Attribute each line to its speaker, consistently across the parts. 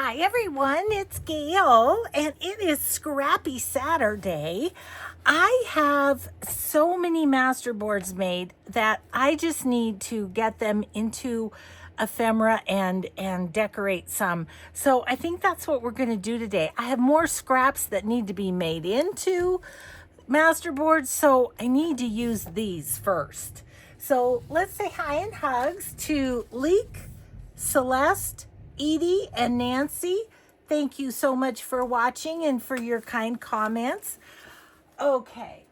Speaker 1: Hi everyone, it's Gail and it is Scrappy Saturday. I have so many masterboards made that I just need to get them into ephemera and decorate some. So I think that's what we're going to do today. I have more scraps that need to be made into masterboards, so I need to use these first. So let's say hi and hugs to Leek, Celeste, Edie, and Nancy. Thank you so much for watching and for your kind comments. Okay,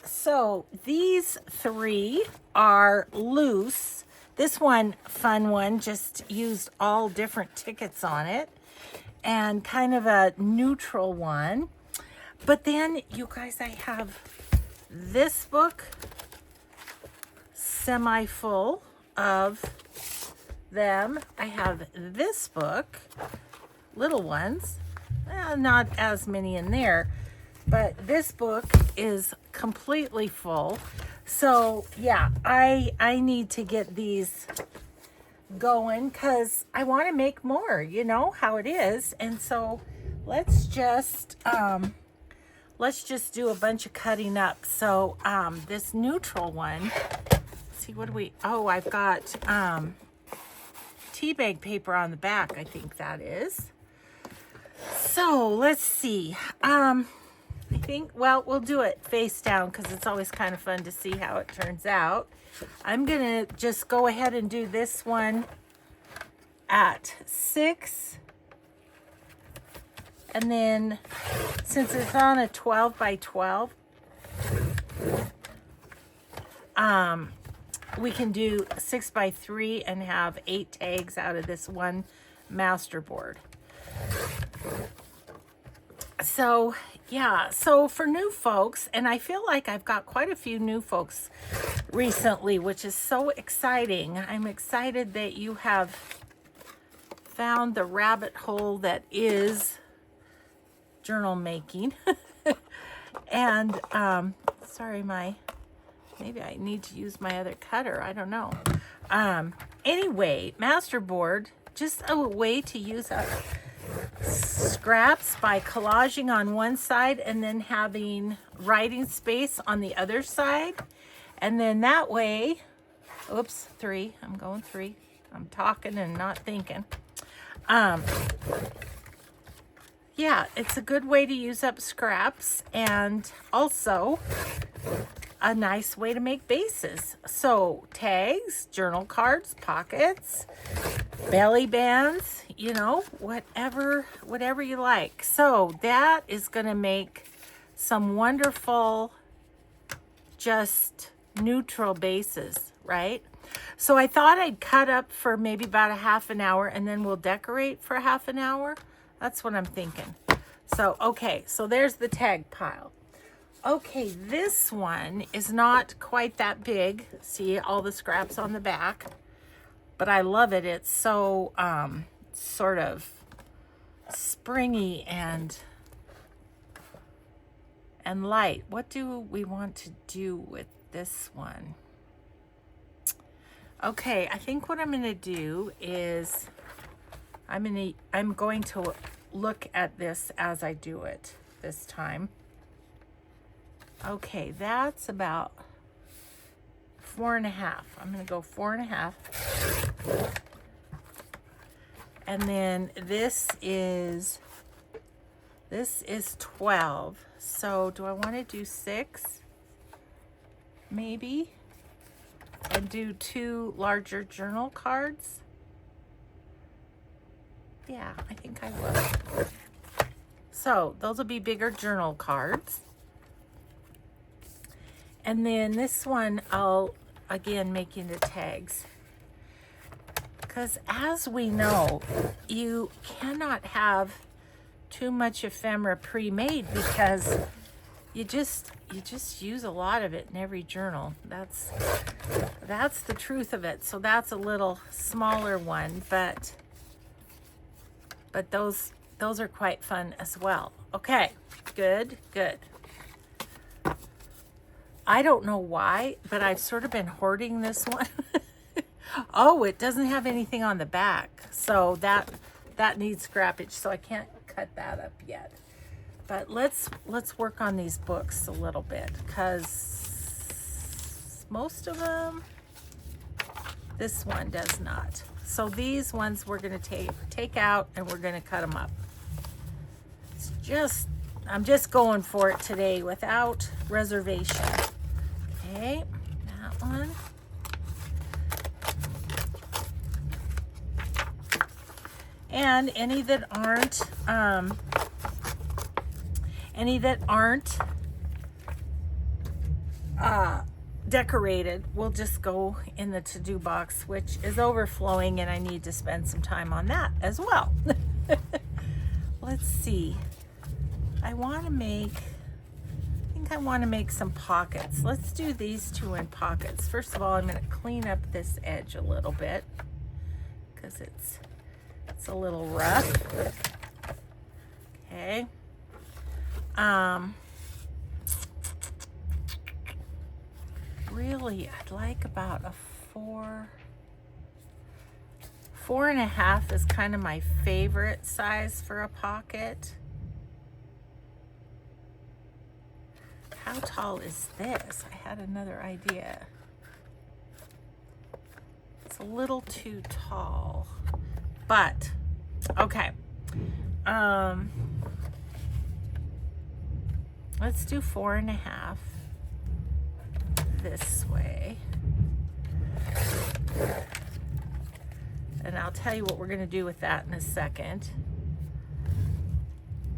Speaker 1: so these three are loose. This one, fun one, just used all different tickets on it, and kind of a neutral one. But then, you guys, I have this book semi-full of them. I have this book, little ones, not as many in there, but this book is completely full. So yeah, I need to get these going because I want to make more, you know how it is. And so let's just do a bunch of cutting up. So this neutral one, see, what do we, oh, I've got tea bag paper on the back, I think that is. So let's see. I think, well, we'll do it face down because it's always kind of fun to see how it turns out. I'm gonna just go ahead and do this one at 6. And then since it's on a 12 by 12, we can do 6 by 3 and have 8 tags out of this one masterboard. So yeah, so for new folks, and I feel like I've got quite a few new folks recently, which is so exciting. I'm excited that you have found the rabbit hole that is journal making. And sorry, maybe I need to use my other cutter, I don't know. Anyway, masterboard, just a way to use up scraps by collaging on one side and then having writing space on the other side. And then that way, oops, 3, I'm going 3. I'm talking and not thinking. Yeah, it's a good way to use up scraps and also a nice way to make bases. So tags, journal cards, pockets, belly bands, you know, whatever you like. So that is going to make some wonderful, just neutral bases, right? So I thought I'd cut up for maybe about a half an hour and then we'll decorate for half an hour. That's what I'm thinking. So, okay, so there's the tag pile. Okay, this one is not quite that big. See all the scraps on the back, but I love it. It's so sort of springy and light. What do we want to do with this one? Okay, I think what I'm going to do is I'm going to look at this as I do it this time. Okay, that's about 4.5. I'm going to go 4.5. And then this is 12. So do I want to do 6? Maybe. And do 2 larger journal cards? Yeah, I think I will. So those will be bigger journal cards. And then this one I'll again make into tags. Because as we know, you cannot have too much ephemera pre-made because you just use a lot of it in every journal. That's the truth of it. So that's a little smaller one, but those are quite fun as well. Okay, good. I don't know why, but I've sort of been hoarding this one. Oh, it doesn't have anything on the back. So that needs scrappage, so I can't cut that up yet. But let's work on these books a little bit, because most of them, this one does not. So these ones we're going to take out, and we're going to cut them up. It's just, I'm just going for it today without reservation. Okay, that one. And any that aren't decorated will just go in the to-do box, which is overflowing, and I need to spend some time on that as well. Let's see. I think I want to make some pockets. Let's do these two in pockets. First of all, I'm going to clean up this edge a little bit because it's a little rough. Okay. Really, I'd like about a 4.5 is kind of my favorite size for a pocket. How tall is this? I had another idea. It's a little too tall, but okay. Let's do 4.5 this way. And I'll tell you what we're going to do with that in a second.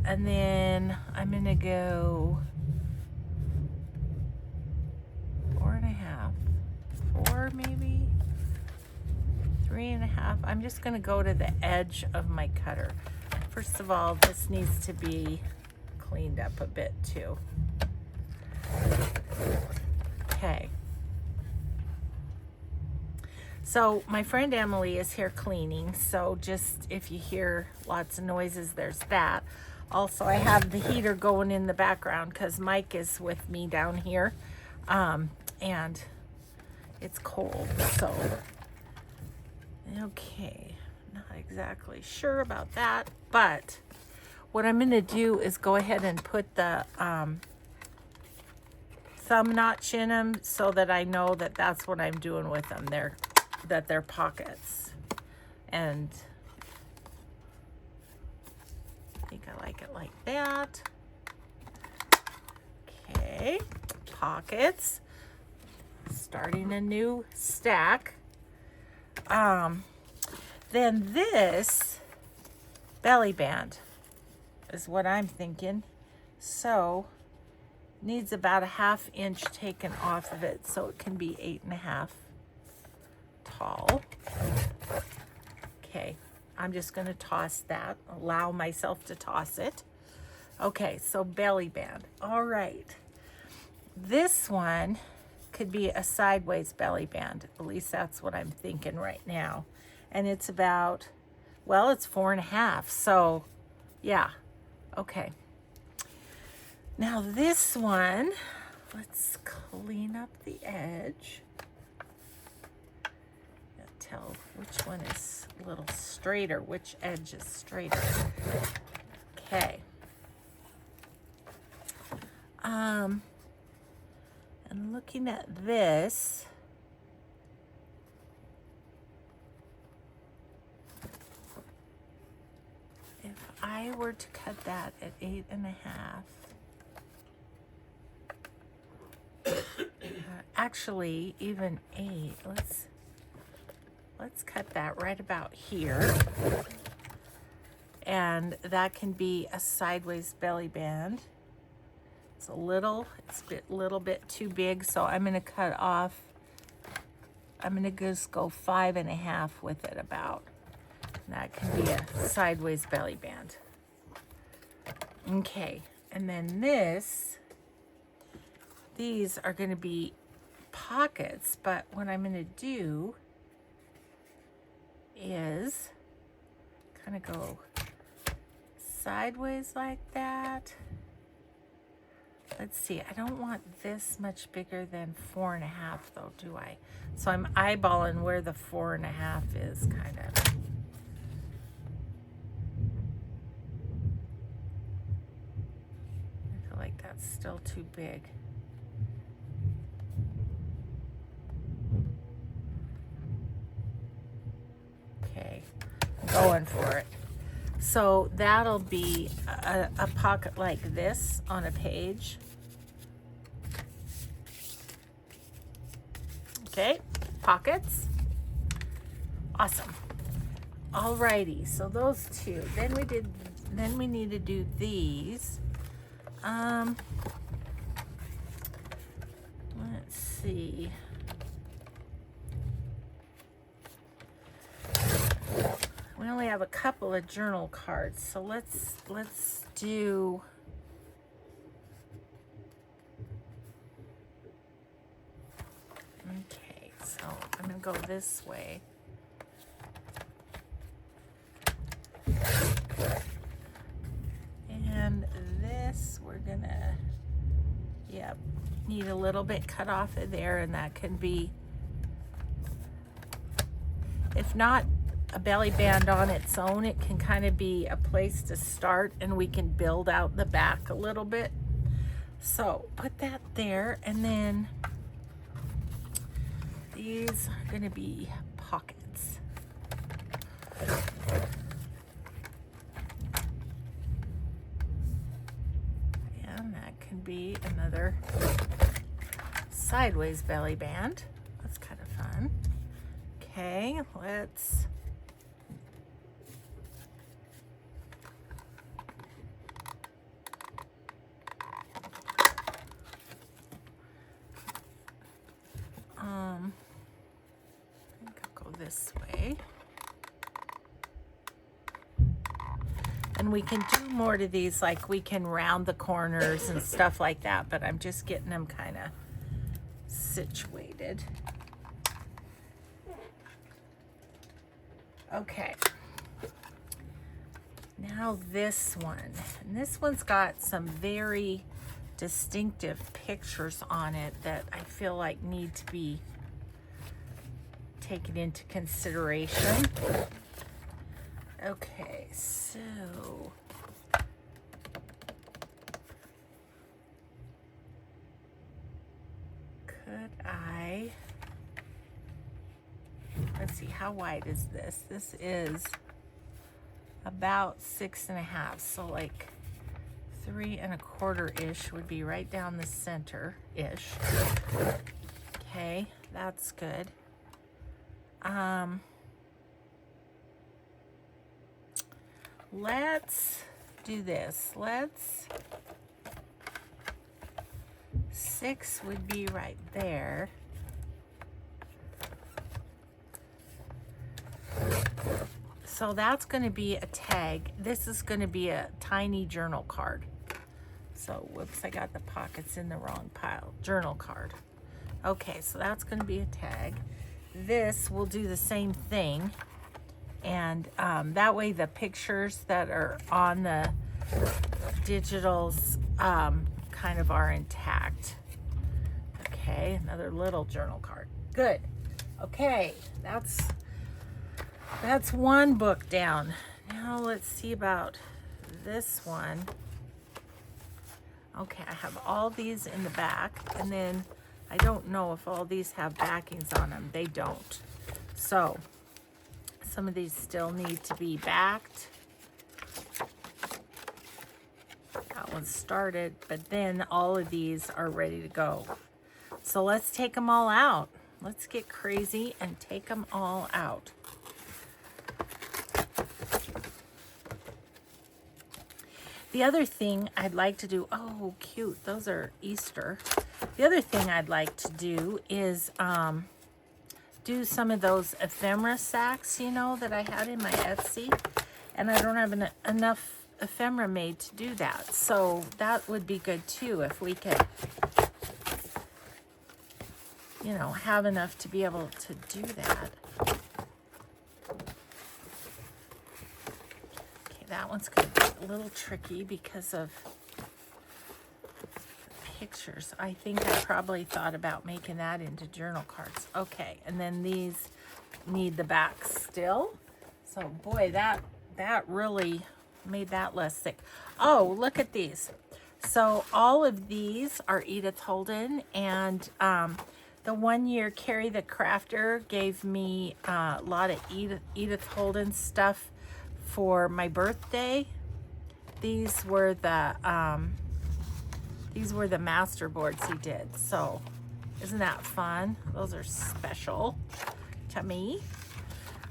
Speaker 1: And then I'm going to go 4.5, 4 maybe, 3.5. I'm just going to go to the edge of my cutter. First of all, this needs to be cleaned up a bit too. Okay. So my friend Emily is here cleaning, so just if you hear lots of noises, there's that. Also, I have the heater going in the background because Mike is with me down here, and it's cold, so okay, not exactly sure about that, but what I'm going to do is go ahead and put the thumb notch in them so that I know that that's what I'm doing with them. That they're pockets. And I think I like it like that. Okay, pockets. Starting a new stack. Then this belly band is what I'm thinking. So needs about a 1/2 inch taken off of it so it can be 8.5 tall. Okay, I'm just going to toss that, allow myself to toss it. Okay, so belly band. All right, this one could be a sideways belly band. At least that's what I'm thinking right now. And it's about, well, it's 4.5, so yeah. Okay, now this one, let's clean up the edge. Tell which one is a little straighter, which edge is straighter. Okay. And looking at this, if I were to cut that at 8.5, actually even 8, let's cut that right about here. And that can be a sideways belly band. It's a little bit too big, so I'm going to cut off. I'm going to just go 5.5 with it about. And that can be a sideways belly band. Okay, and then these are going to be pockets, but what I'm going to do is kind of go sideways like that. Let's see, I don't want this much bigger than 4.5 though, do I? So I'm eyeballing where the 4.5 is, kind of. that's still too big. Okay, going for it. So that'll be a pocket like this on a page. Okay, pockets. Awesome. Alrighty, so those two. Then we need to do these. Let's see. We only have a couple of journal cards, so let's do. Okay, so I'm gonna go this way. And this, we're gonna, yep, need a little bit cut off of there, and that can be, if not a belly band on its own, it can kind of be a place to start, and we can build out the back a little bit. So put that there, and then these are gonna be pockets. And that can be another sideways belly band. That's kind of fun. Okay, let's I think I'll go this way. And we can do more to these, like we can round the corners and stuff like that, but I'm just getting them kind of situated. Okay. Now this one. And this one's got some very distinctive pictures on it that I feel like need to be taken into consideration. Okay, so could I, let's see, how wide is this? This is about 6.5, so like 3 1/4-ish would be right down the center-ish. Okay, that's good. Let's do this. 6 would be right there. So that's going to be a tag. This is going to be a tiny journal card. So, whoops, I got the pockets in the wrong pile. Journal card. Okay, so that's going to be a tag. This will do the same thing. And that way the pictures that are on the digitals kind of are intact. Okay, another little journal card. Good. Okay, that's one book down. Now let's see about this one. Okay, I have all these in the back, and then I don't know if all these have backings on them. They don't. So some of these still need to be backed. That one started, but then all of these are ready to go. So let's take them all out. Let's get crazy and take them all out. The other thing I'd like to do, oh, cute, those are Easter. The other thing I'd like to do is do some of those ephemera sacks, you know, that I had in my Etsy. And I don't have enough ephemera made to do that. So that would be good too if we could, you know, have enough to be able to do that. That one's going to be a little tricky because of the pictures. I think I probably thought about making that into journal cards. Okay, and then these need the back still. So, boy, that really made that less thick. Oh, look at these. So all of these are Edith Holden, and the one year Carrie the Crafter gave me a lot of Edith Holden stuff for my birthday. These were the masterboards he did. So isn't that fun? Those are special to me.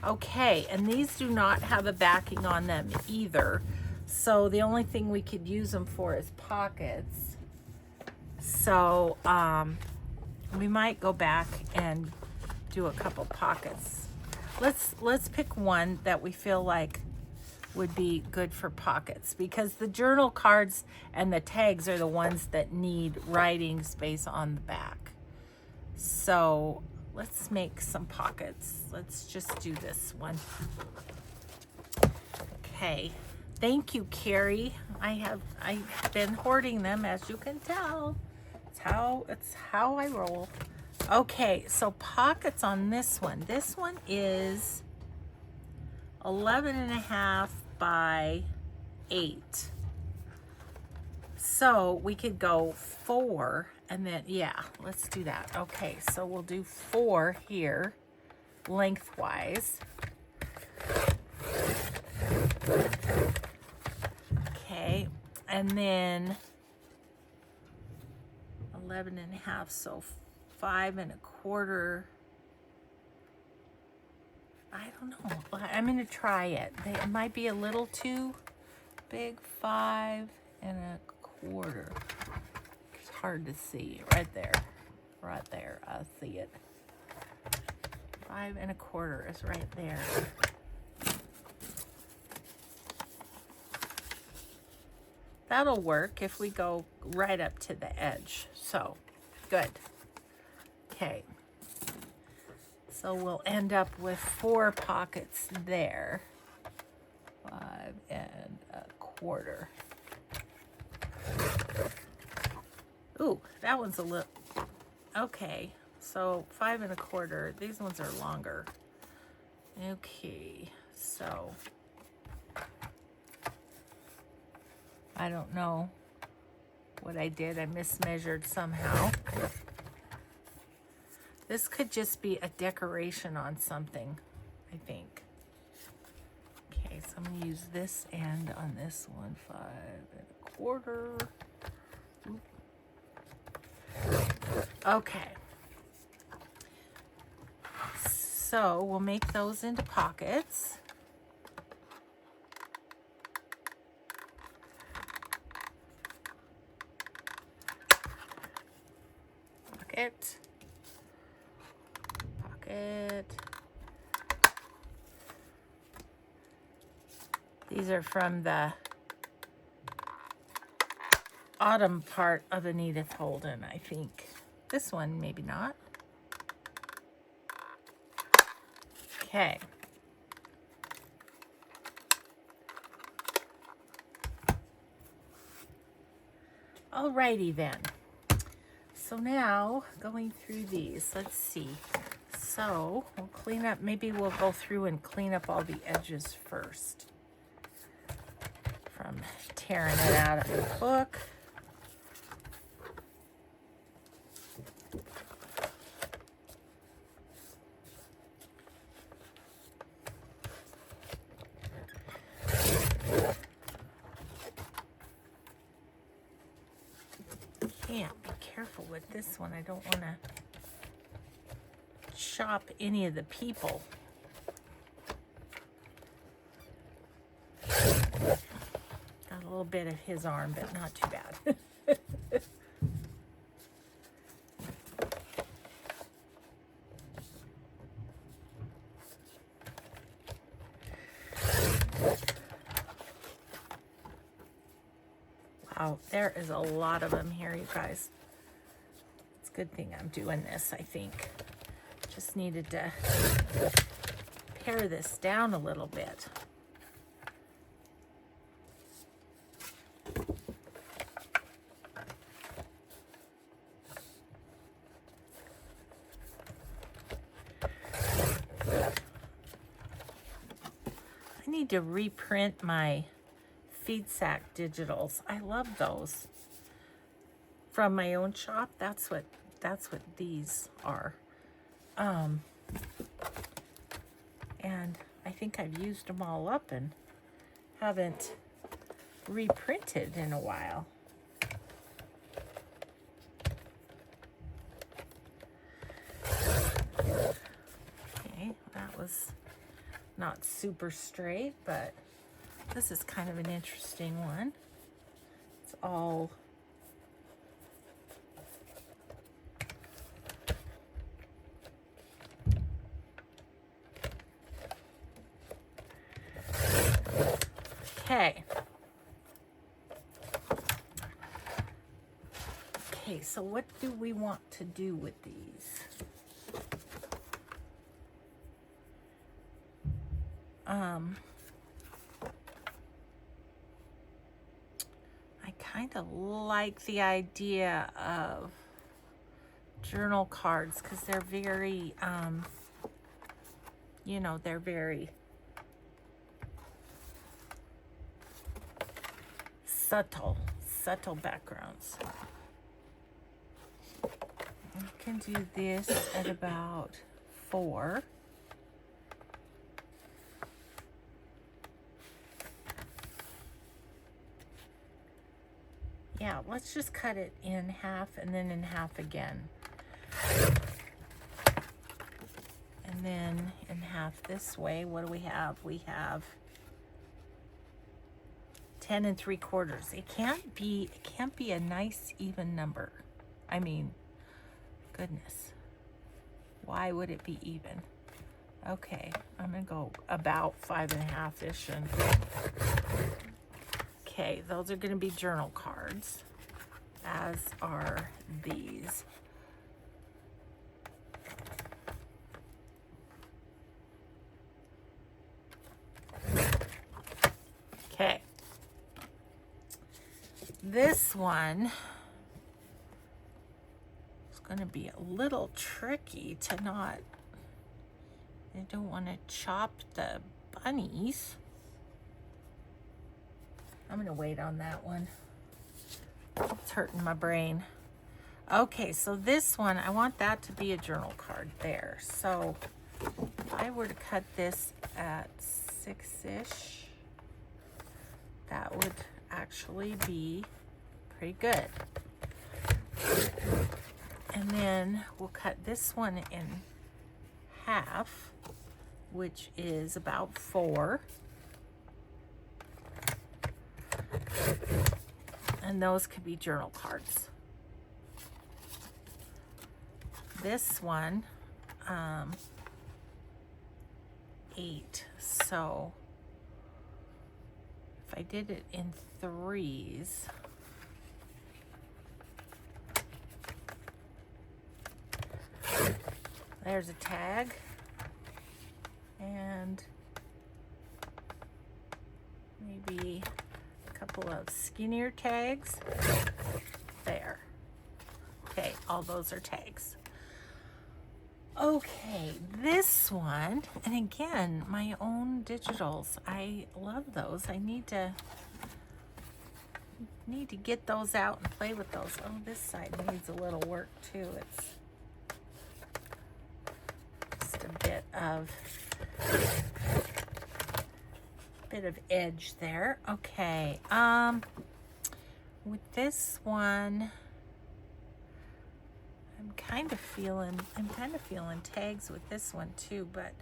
Speaker 1: Okay, and these do not have a backing on them either. So the only thing we could use them for is pockets. So we might go back and do a couple pockets. Let's pick one that we feel like would be good for pockets, because the journal cards and the tags are the ones that need writing space on the back. So let's make some pockets. Let's just do this one. Okay. Thank you, Carrie. I've been hoarding them, as you can tell. It's how I roll. Okay, so pockets on this one. This one is 11.5 by 8. So we could go 4, and then, yeah, let's do that. Okay, so we'll do 4 here, lengthwise. Okay, and then 11.5, so 5.25. I don't know. I'm going to try it. It might be a little too big. 5.25. It's hard to see. Right there. Right there. I see it. 5.25 is right there. That'll work if we go right up to the edge. So, good. Okay. So we'll end up with 4 pockets there. 5.25. Ooh, that one's a little, okay. So 5.25, these ones are longer. Okay, so I don't know what I did. I mismeasured somehow. This could just be a decoration on something, I think. Okay, so I'm gonna use this end on this one, 5.25. Okay. So we'll make those into pockets. Pocket. These are from the autumn part of an Edith Holden, I think. This one, maybe not. Okay. Alrighty then. So now, going through these, let's see. So, we'll clean up, maybe we'll go through and clean up all the edges first. From tearing it out of the book. Yeah, be careful with this one. I don't want to chop any of the people. Got a little bit of his arm, but not too bad. Wow, there is a lot of them here, you guys. It's a good thing I'm doing this, I think. Just needed to pare this down a little bit. I need to reprint my feed sack digitals. I love those. from my own shop. That's what these are. And I think I've used them all up and haven't reprinted in a while. Okay, that was not super straight, but this is kind of an interesting one. It's all okay. Okay, so what do we want to do with these? I kind of like the idea of journal cards because they're very, you know, they're very subtle backgrounds. I can do this at about 4. Yeah, let's just cut it in half and then in half again. And then in half this way, what do we have? We have 10 3/4. It can't be a nice even number. I mean, goodness. Why would it be even? Okay, I'm gonna go about 5 1/2-ish and okay, those are going to be journal cards, as are these. Okay. This one is going to be a little tricky to not, I don't want to chop the bunnies. I'm going to wait on that one. It's hurting my brain. Okay, so this one, I want that to be a journal card there. So if I were to cut this at 6-ish, that would actually be pretty good. And then we'll cut this one in half, which is about 4. And those could be journal cards. This one, 8. So if I did it in 3s, there's a tag, and maybe a couple of skinnier tags there. Okay, all those are tags. Okay, this one, and again, my own digitals. I love those. I need to get those out and play with those. Oh, this side needs a little work too. It's just a bit of edge there. Okay, with this one, I'm kind of feeling tags with this one too, but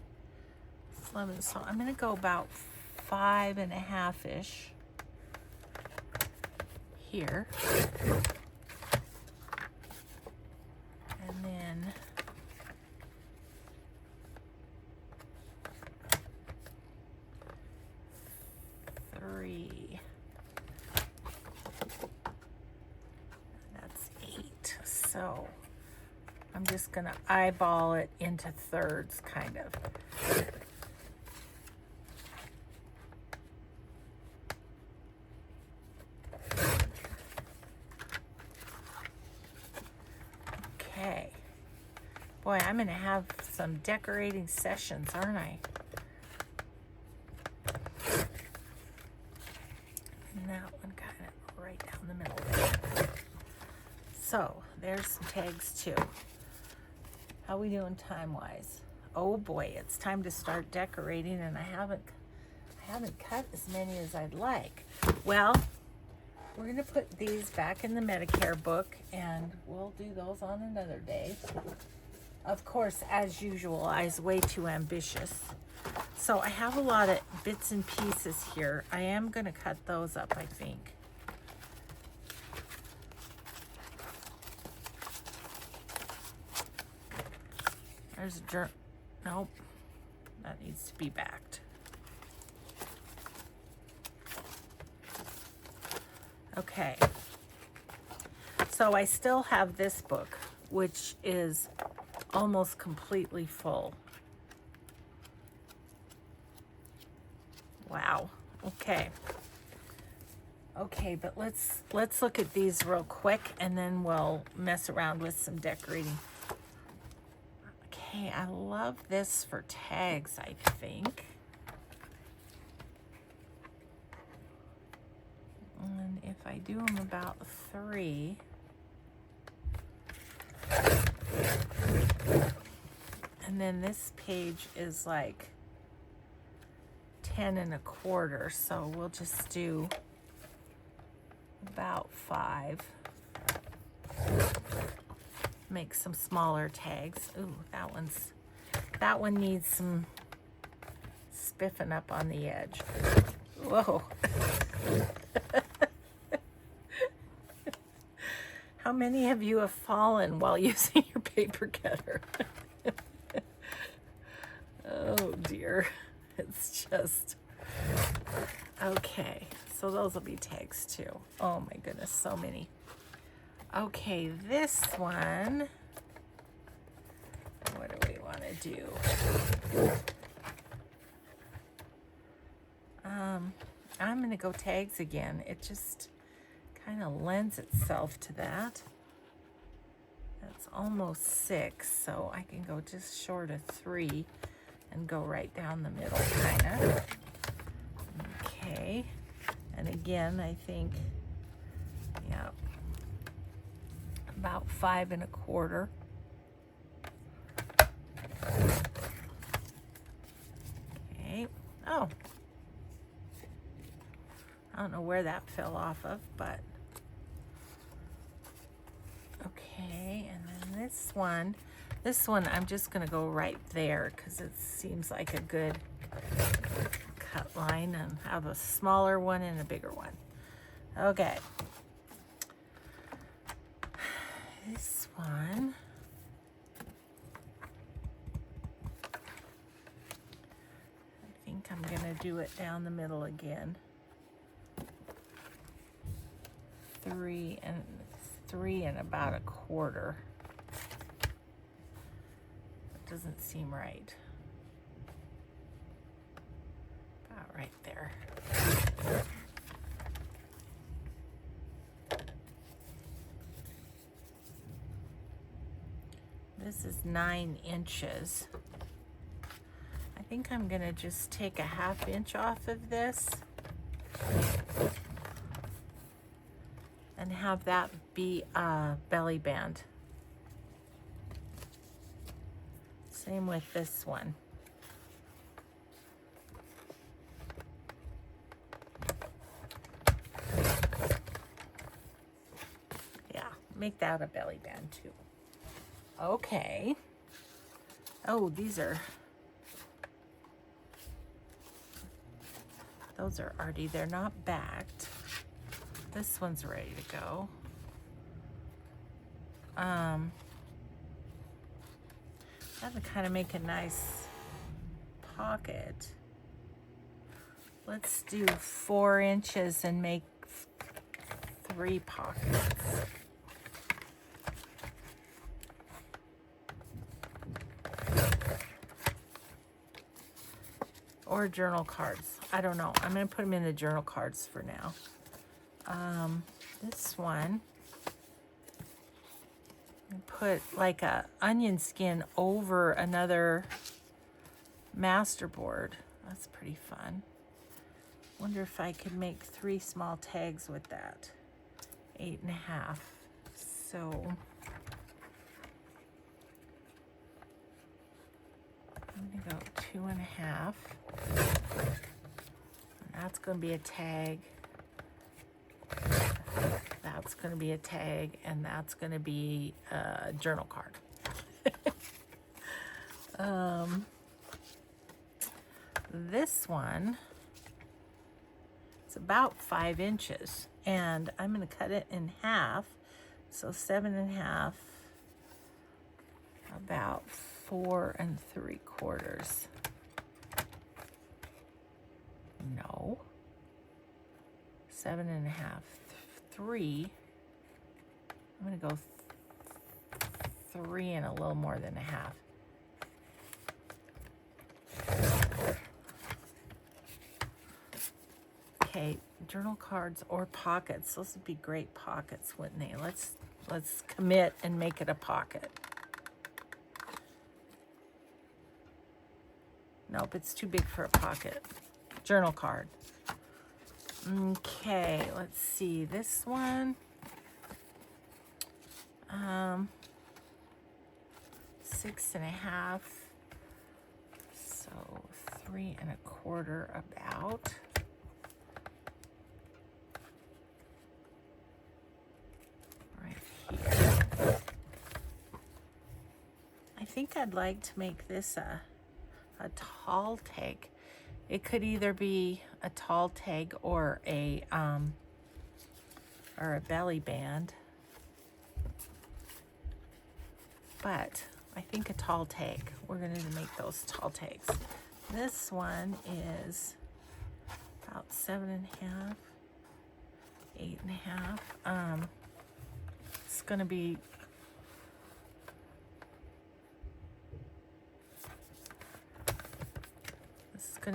Speaker 1: it's 11, so I'm gonna go about 5 1/2-ish here, and then that's 8. So I'm just gonna eyeball it into thirds, kind of. Okay. Boy, I'm gonna have some decorating sessions, aren't I? And that one kind of right down the middle there. So there's some tags too. How we doing time-wise? Oh boy, it's time to start decorating, and I haven't cut as many as I'd like. Well, we're gonna put these back in the Medicare book, and we'll do those on another day. Of course, as usual, I was way too ambitious. So I have a lot of bits and pieces here. I am gonna cut those up, I think. There's a nope, that needs to be backed. Okay, so I still have this book, which is almost completely full. Wow. Okay. Okay, but let's look at these real quick, and then we'll mess around with some decorating. Okay, I love this for tags, I think. And if I do them about 3, and then this page is like 10 1/4, so we'll just do about 5. Make some smaller tags. Ooh, that one needs some spiffing up on the edge. Whoa. How many of you have fallen while using your paper cutter? Oh dear. It's just, okay, so those will be tags too. Oh my goodness, so many. Okay, this one, what do we want to do? I'm going to go tags again. It just kind of lends itself to that. That's almost 6, so I can go just short of 3 and go right down the middle, kind of. Okay, and again, I think, yeah, about 5 1/4. Okay. Oh, I don't know where that fell off of, but okay. And then this one I'm just gonna go right there because it seems like a good cut line, and have a smaller one and a bigger one. Okay. This one, I think I'm gonna do it down the middle again. 3 and about 1/4. That doesn't seem right. About right there. This is 9 inches. I think I'm gonna just take a 1/2 inch off of this and have that be a belly band. Same with this one. Yeah, make that a belly band too. Okay. Oh, those are already, they're not backed. This one's ready to go. That would kind of make a nice pocket. Let's do 4 inches and make 3 pockets. Or journal cards. I don't know. I'm going to put them in the journal cards for now. This one, put like a onion skin over another masterboard. That's pretty fun. Wonder if I could make 3 small tags with that. 8 1/2, So I'm gonna go 2.5. That's gonna be a tag. That's gonna be a tag, and that's gonna be a journal card. This one, it's about 5 inches, and I'm going to cut it in half. So 7.5, about 4 3/4. No, 7.5, 3. I'm going to go 3 and a little more than a half. Okay, journal cards or pockets. Those would be great pockets, wouldn't they? Let's commit and make it a pocket. Nope, it's too big for a pocket. Journal card. Okay, let's see. This one. 6.5. So 3 1/4 about. I think I'd like to make this a tall tag. It could either be a tall tag or a belly band. But I think a tall tag. We're going to make those tall tags. This one is about 7.5, 8.5. It's going to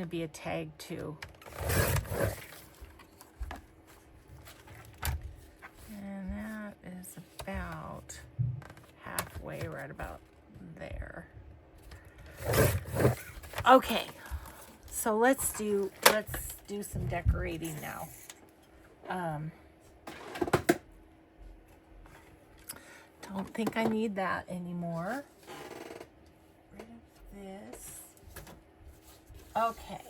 Speaker 1: be a tag too. And that is about halfway, right about there. Okay, so let's do some decorating now. Don't think I need that anymore. Rid of this. Okay.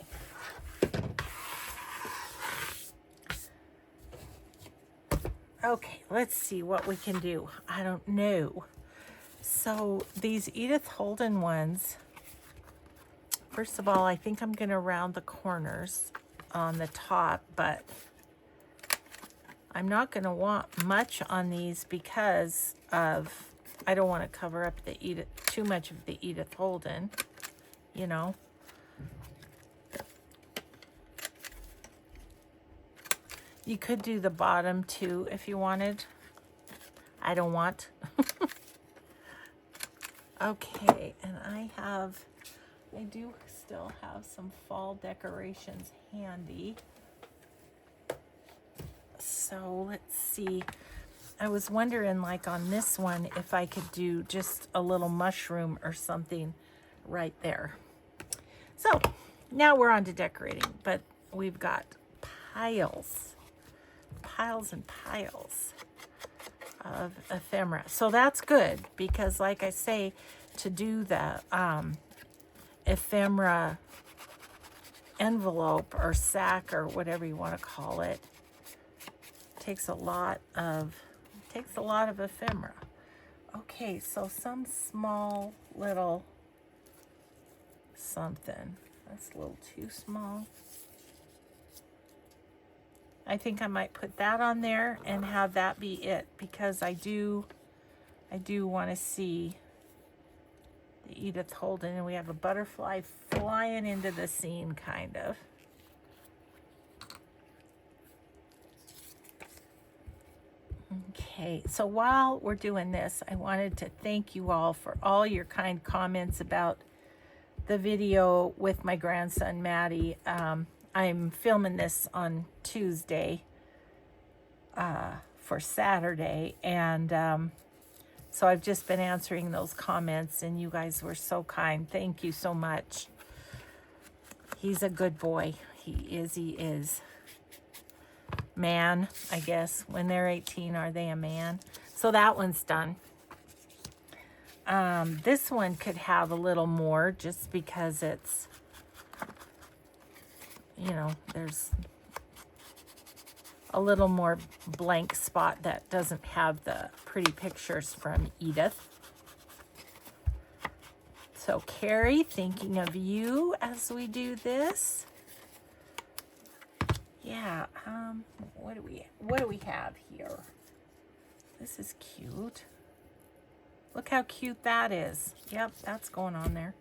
Speaker 1: Okay, let's see what we can do. I don't know. So these Edith Holden ones, first of all, I think I'm going to round the corners on the top, but I'm not going to want much on these because of, I don't want to cover up the too much of the Edith Holden, you know. You could do the bottom too if you wanted. I don't want. Okay, and I do still have some fall decorations handy. So let's see. I was wondering, like on this one, if I could do just a little mushroom or something right there. So now we're on to decorating, but we've got piles and piles of ephemera. So that's good because, like I say, to do the ephemera envelope or sack or whatever you want to call it, takes a lot of ephemera. Okay, so some small little something. That's a little too small. I think I might put that on there and have that be it because I do want to see the Edith Holden, and we have a butterfly flying into the scene, kind of. Okay, so while we're doing this, I wanted to thank you all for all your kind comments about the video with my grandson, Maddie. I'm filming this on Tuesday for Saturday, and so I've just been answering those comments, and you guys were so kind. Thank you so much. He's a good boy. He is. man, I guess. When they're 18, are they a man? So that one's done. This one could have a little more just because it's, you know, there's a little more blank spot that doesn't have the pretty pictures from Edith. So Carrie, thinking of you as we do this. Yeah, what do we have here? This is cute. Look how cute that is. Yep, that's going on there.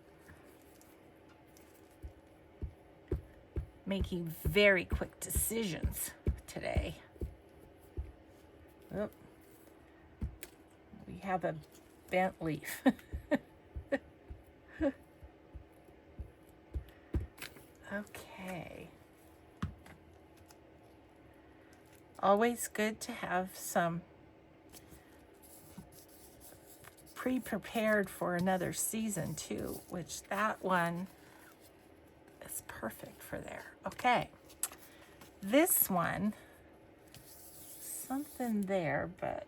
Speaker 1: Making very quick decisions today. Oop. We have a bent leaf. Okay. Always good to have some pre-prepared for another season too, which that one is perfect for there. Okay. This one, something there, but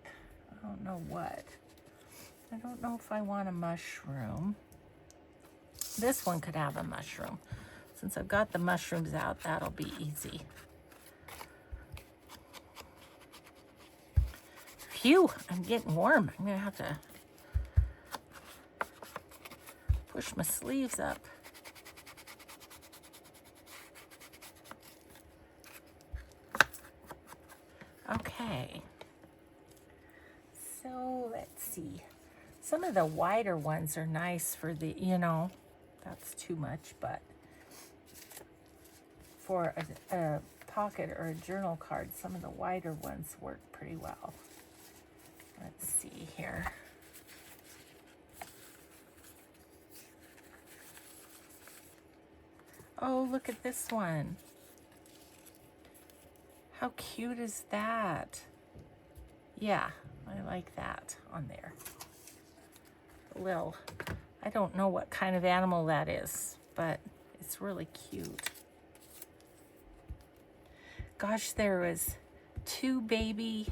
Speaker 1: I don't know what. I don't know if I want a mushroom. This one could have a mushroom. Since I've got the mushrooms out, that'll be easy. Phew, I'm getting warm. I'm gonna have to push my sleeves up. Okay. So let's see. Some of the wider ones are nice for the, you know, that's too much, but for a pocket or a journal card, some of the wider ones work pretty well. Let's see here. Oh, look at this one. How cute is that? Yeah, I like that on there. Lil, I don't know what kind of animal that is, but it's really cute. Gosh, there was two baby,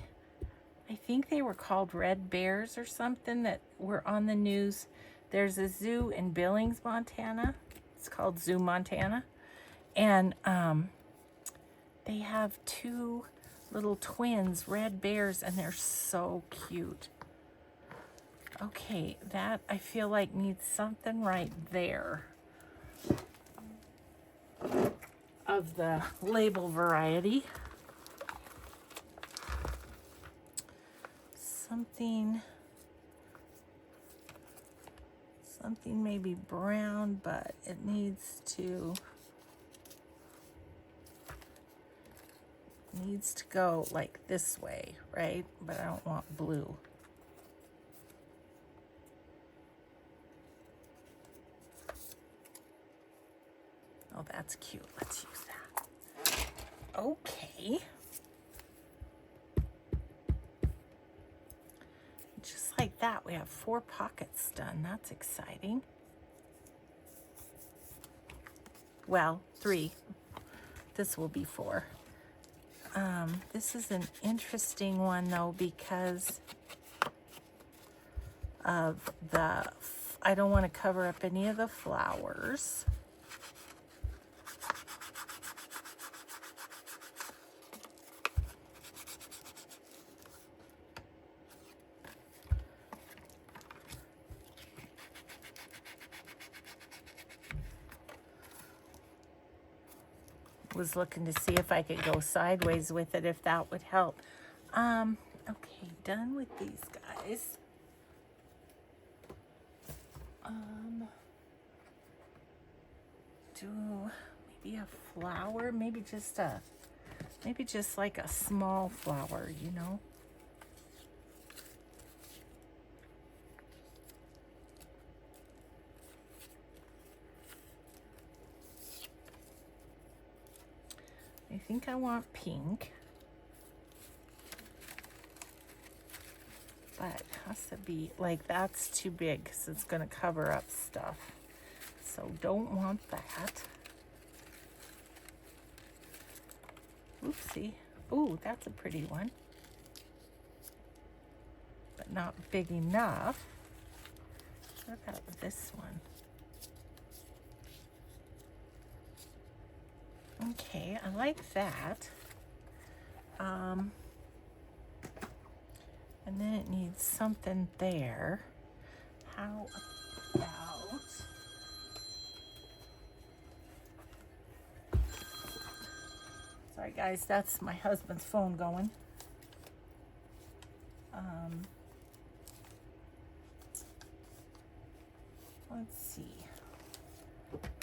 Speaker 1: I think they were called red bears or something, that were on the news. There's a zoo in Billings, Montana. It's called Zoo Montana. And they have two little twins, red bears, and they're so cute. Okay, that I feel like needs something right there of the label variety. Something maybe brown, but it needs to go like this way, right? But I don't want blue. Oh, that's cute. Let's use that. Okay. Just like that, we have 4 pockets done. That's exciting. Well, 3. This will be 4. This is an interesting one though, because of the, I don't want to cover up any of the flowers. Was looking to see if I could go sideways with it, if that would help. Okay, done with these guys. Do maybe a flower, maybe just like a small flower, you know. I think I want pink, but it has to be like, that's too big because it's going to cover up stuff. So don't want that. Oopsie. Ooh, that's a pretty one. But not big enough. What about this one? Okay, I like that. And then it needs something there. How about... Sorry guys, that's my husband's phone going. Let's see.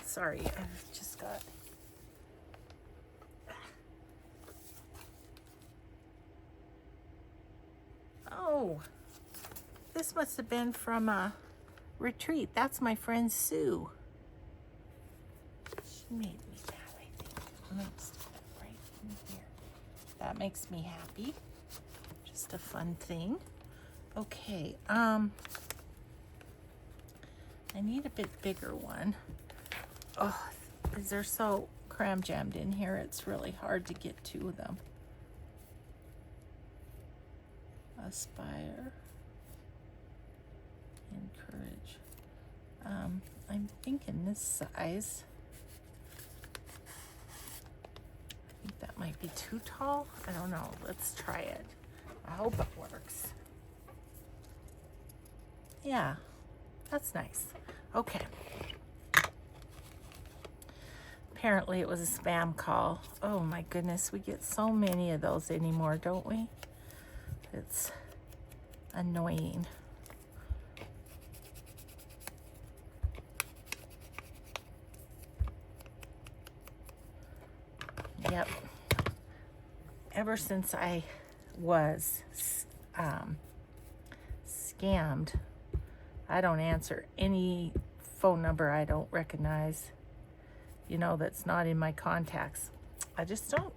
Speaker 1: Sorry, I've just got... Oh, this must have been from a retreat. That's my friend Sue. She made me that, I think. I'm gonna stick that right in here. That makes me happy. Just a fun thing. Okay, I need a bit bigger one. Oh, these are so cram jammed in here. It's really hard to get to them. Aspire, encourage. I'm thinking this size. I think that might be too tall. I don't know. Let's try it. I hope it works. Yeah, that's nice. Okay. Apparently it was a spam call. Oh my goodness, we get so many of those anymore, don't we? It's annoying. Yep. Ever since I was scammed, I don't answer any phone number I don't recognize, you know, that's not in my contacts. I just don't.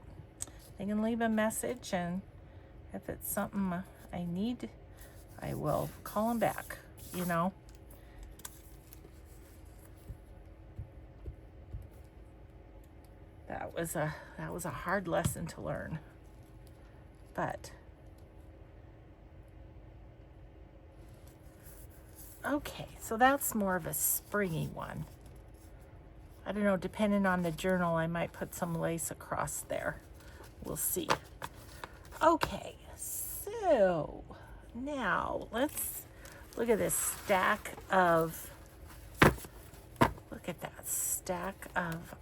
Speaker 1: They can leave a message, and if it's something I need, I will call them back, you know. That was a hard lesson to learn. But okay, so that's more of a springy one. I don't know, depending on the journal, I might put some lace across there. We'll see. Okay, so now let's look at this stack of, look at that stack of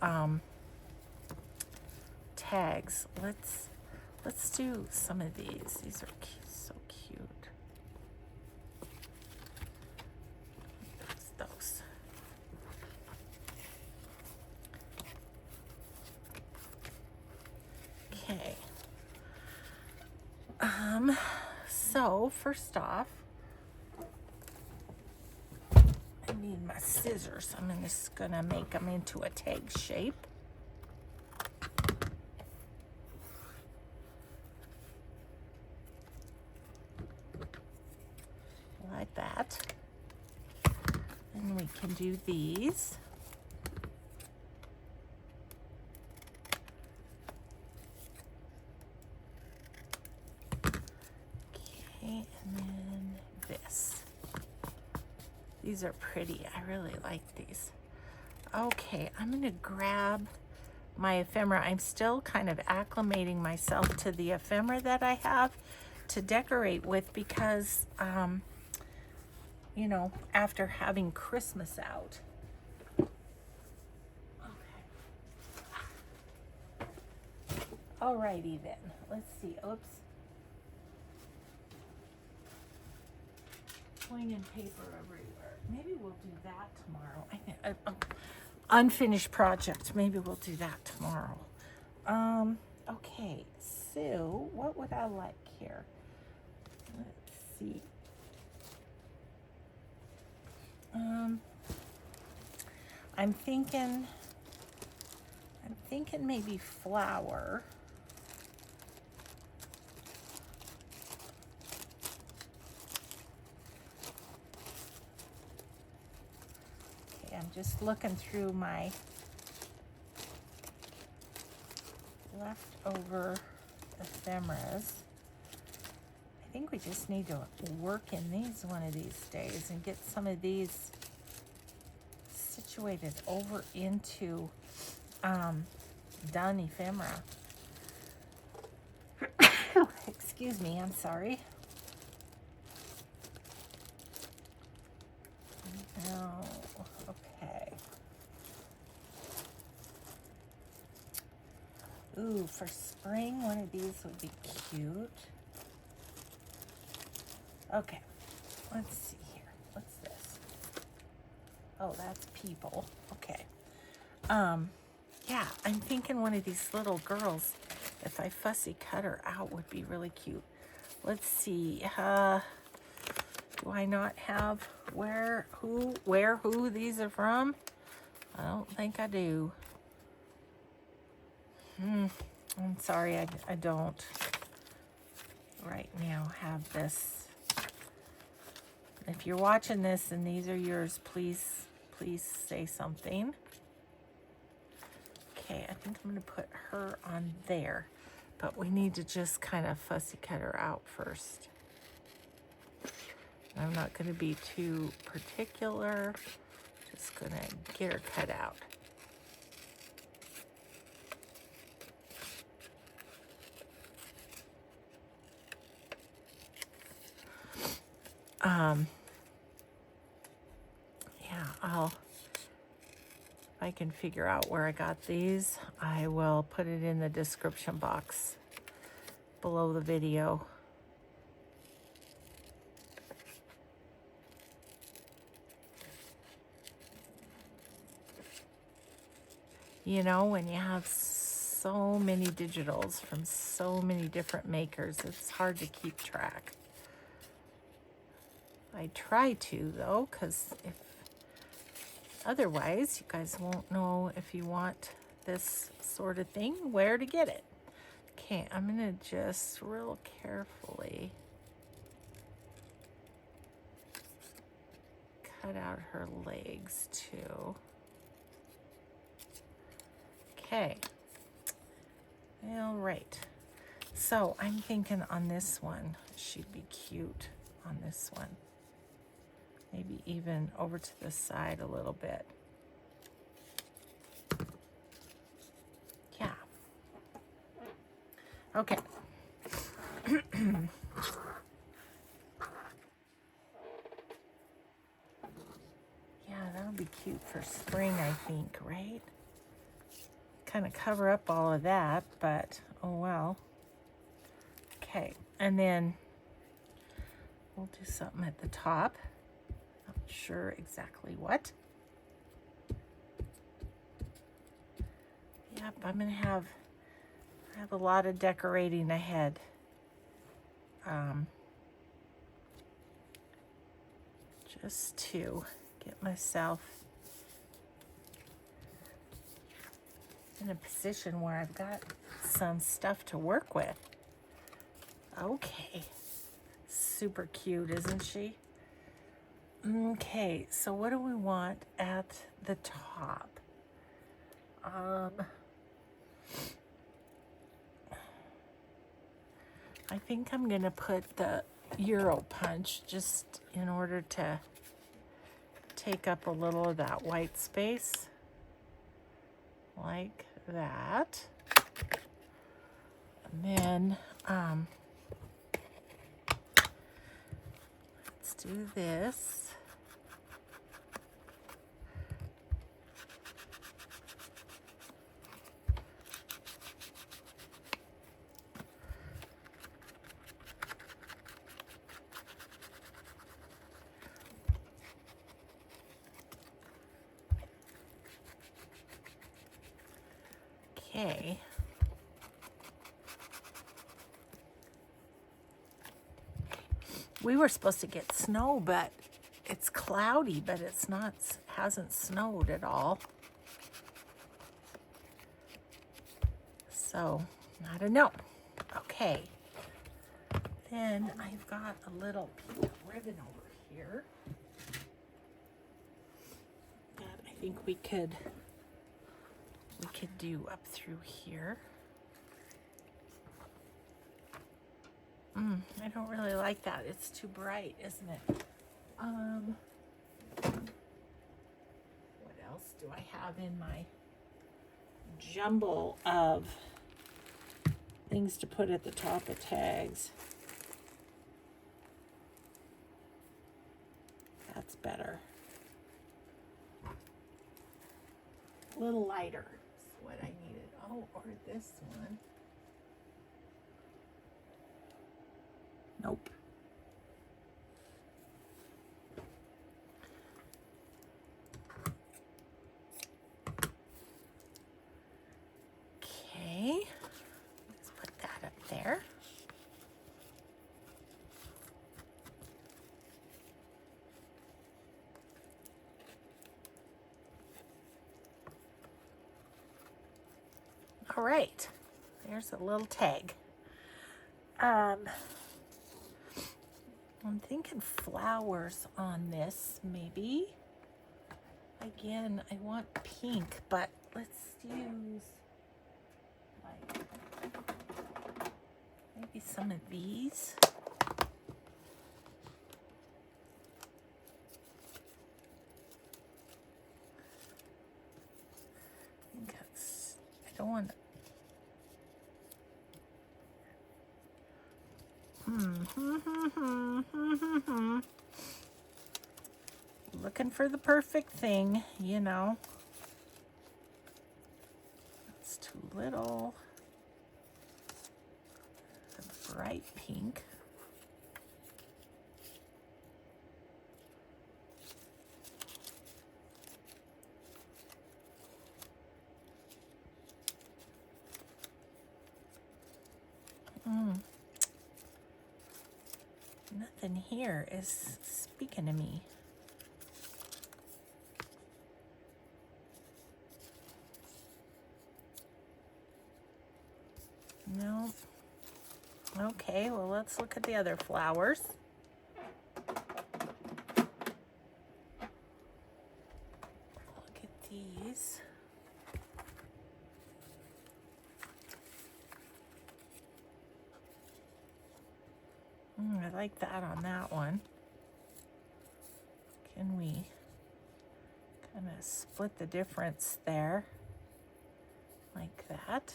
Speaker 1: tags. Let's do some of these. These are so cute. Those. Okay. So first off, I need my scissors. I'm just gonna make them into a tag shape. Like that. And we can do these. Okay, and then this. These are pretty. I really like these. Okay, I'm gonna grab my ephemera. I'm still kind of acclimating myself to the ephemera that I have to decorate with because you know, after having Christmas out. Okay. Alrighty then. Let's see. Oops. Swinging paper everywhere. Maybe we'll do that tomorrow. I think unfinished project. Maybe we'll do that tomorrow. Okay. So what would I like here? Let's see. I'm thinking maybe flower. Okay, I'm just looking through my leftover ephemeras. I think we just need to work in these one of these days and get some of these situated over into done ephemera. Excuse me, I'm sorry. Oh, okay. Ooh, for spring, one of these would be cute. Okay, let's see here. What's this? Oh, that's people. Okay. Yeah, I'm thinking one of these little girls, if I fussy cut her out, would be really cute. Let's see. Do I not have where who these are from? I don't think I do. I'm sorry, I don't right now have this. If you're watching this and these are yours, please say something. Okay, I think I'm going to put her on there, but we need to just kind of fussy cut her out first. I'm not going to be too particular, just going to get her cut out. Yeah, if I can figure out where I got these, I will put it in the description box below the video. You know, when you have so many digitals from so many different makers, it's hard to keep track. I try to, though, because if otherwise, you guys won't know if you want this sort of thing, where to get it. Okay, I'm going to just real carefully cut out her legs, too. Okay. All right. So I'm thinking on this one, she'd be cute on this one. Maybe even over to the side a little bit. Yeah. Okay. Yeah, that'll be cute for spring, I think, right? Kind of cover up all of that, but oh well. Okay, and then we'll do something at the top. Not sure exactly what. Yep, I'm gonna have a lot of decorating ahead. Just to get myself in a position where I've got some stuff to work with. Okay, super cute, isn't she? Okay, so what do we want at the top? I think I'm gonna put the Euro punch just in order to take up a little of that white space, like that. And then let's do this. Okay. We were supposed to get snow, but it's cloudy, but it's not, hasn't snowed at all. So, I don't know. Okay. Then I've got a little piece of ribbon over here that I think we could do up through here. I don't really like that. It's too bright, isn't it? What else do I have in my jumble of things to put at the top of tags? That's better. A little lighter is what I needed. Oh, or this one. Nope. Okay, let's put that up there. All right, there's a little tag. I'm thinking flowers on this, maybe. Again, I want pink, but let's use like maybe some of these. I don't want to. Looking for the perfect thing, you know. It's too little. A bright pink. Nothing here is speaking to me. No. Okay, well, let's look at the other flowers. Look at these. I like that on that one. Can we kind of split the difference there like that?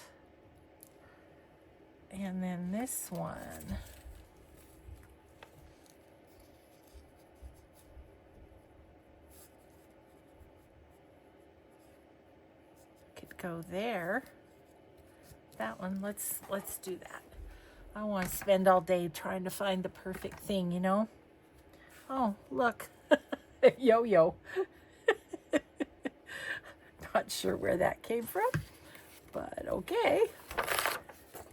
Speaker 1: And then this one. Could go there. That one, let's do that. I don't want to spend all day trying to find the perfect thing, you know? Oh, look. Yo-yo. Not sure where that came from, but okay.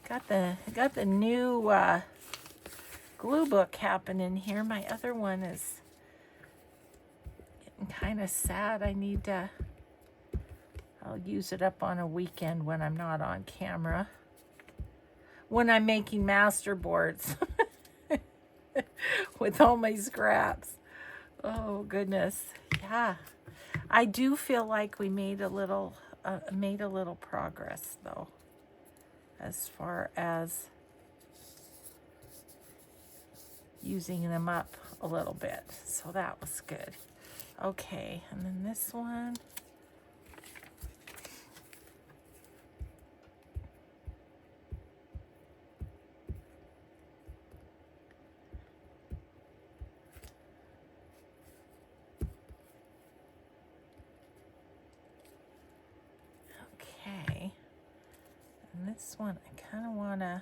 Speaker 1: Got the new glue book happening here. My other one is getting kind of sad. I need to, I'll use it up on a weekend when I'm not on camera. When I'm making masterboards with all my scraps. Oh goodness, yeah. I do feel like we made a little progress though, as far as using them up a little bit. So that was good. Okay, and then this one. Okay, and this one I kind of want to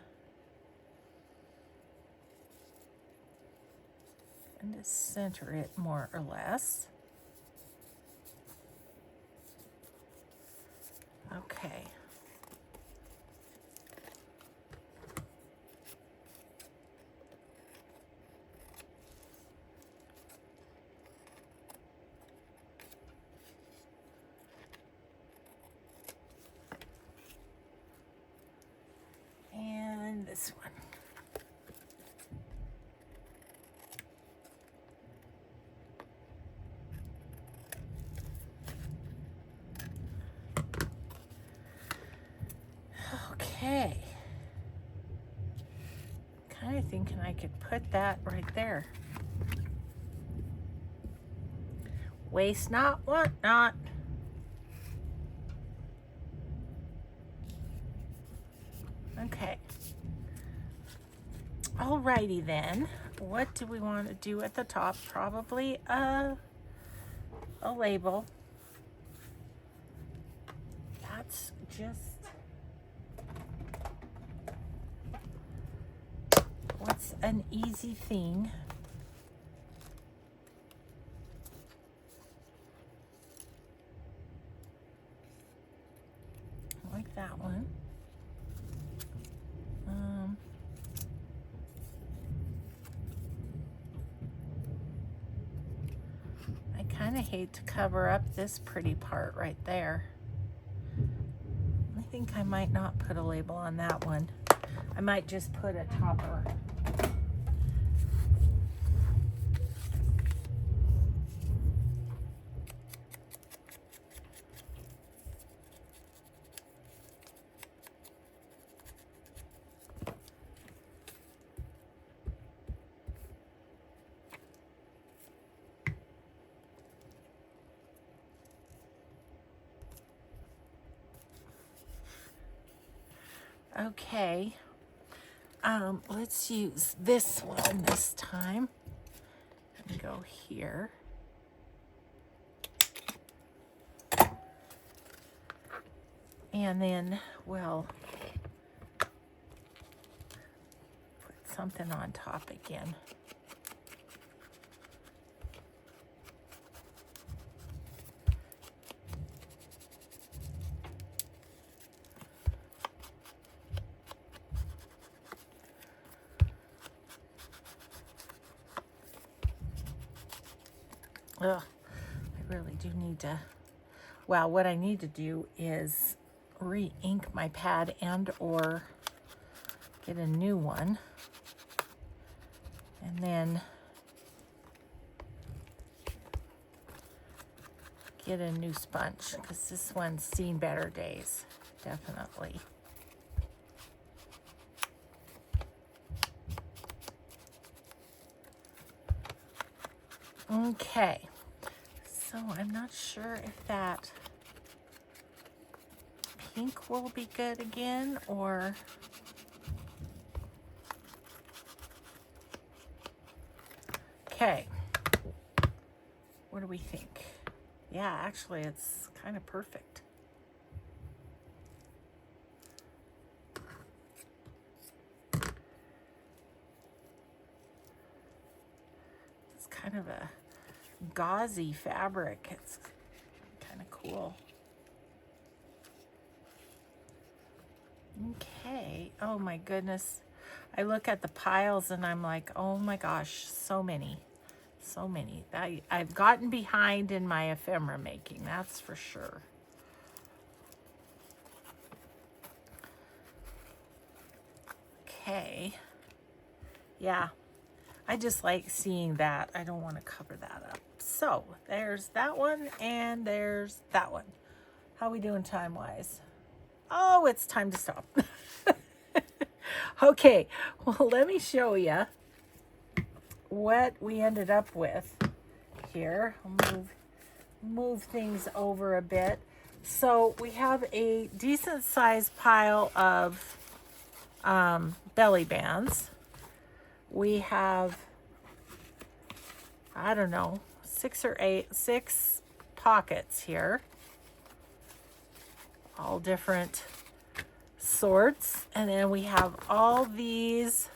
Speaker 1: center it more or less. Okay. And this one. Okay. Kind of think thinking I could put that right there. Waste not, want not. Okay. Alrighty then. What do we want to do at the top? Probably a label. That's just what's an easy thing. I like that one. I kind of hate to cover up this pretty part right there. I think I might not put a label on that one. I might just put a topper. Okay, let's use this one this time. And go here. And then we'll put something on top again. Ugh, I really do need to, well, what I need to do is re-ink my pad and or get a new one. And then get a new sponge because this one's seen better days, definitely. Okay, so I'm not sure if that pink will be good again or okay. What do we think? Yeah, actually it's kind of perfect. It's kind of a gauzy fabric. It's kind of cool. Okay. Oh my goodness. I look at the piles and I'm like, oh my gosh, so many. So many. I've gotten behind in my ephemera making, that's for sure. Okay. Yeah. I just like seeing that. I don't want to cover that up. So there's that one and there's that one. How are we doing time-wise? Oh, it's time to stop. Okay, well, let me show you what we ended up with here. I'll move things over a bit. So we have a decent sized pile of belly bands. We have, I don't know, 6 pockets here, all different sorts. And then we have all these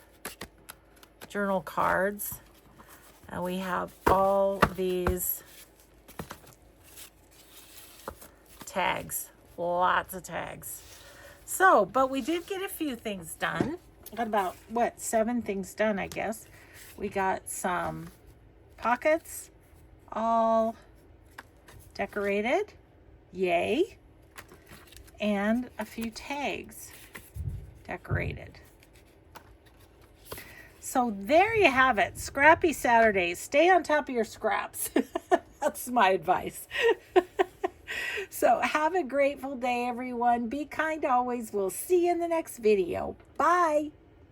Speaker 1: journal cards, and we have all these tags, lots of tags. So, but we did get a few things done. Got about, what, 7 things done, I guess. We got some pockets, all decorated, yay, and a few tags decorated. So there you have it, Scrappy Saturdays. Stay on top of your scraps. That's my advice. So have a grateful day, everyone. Be kind always. We'll see you in the next video. Bye.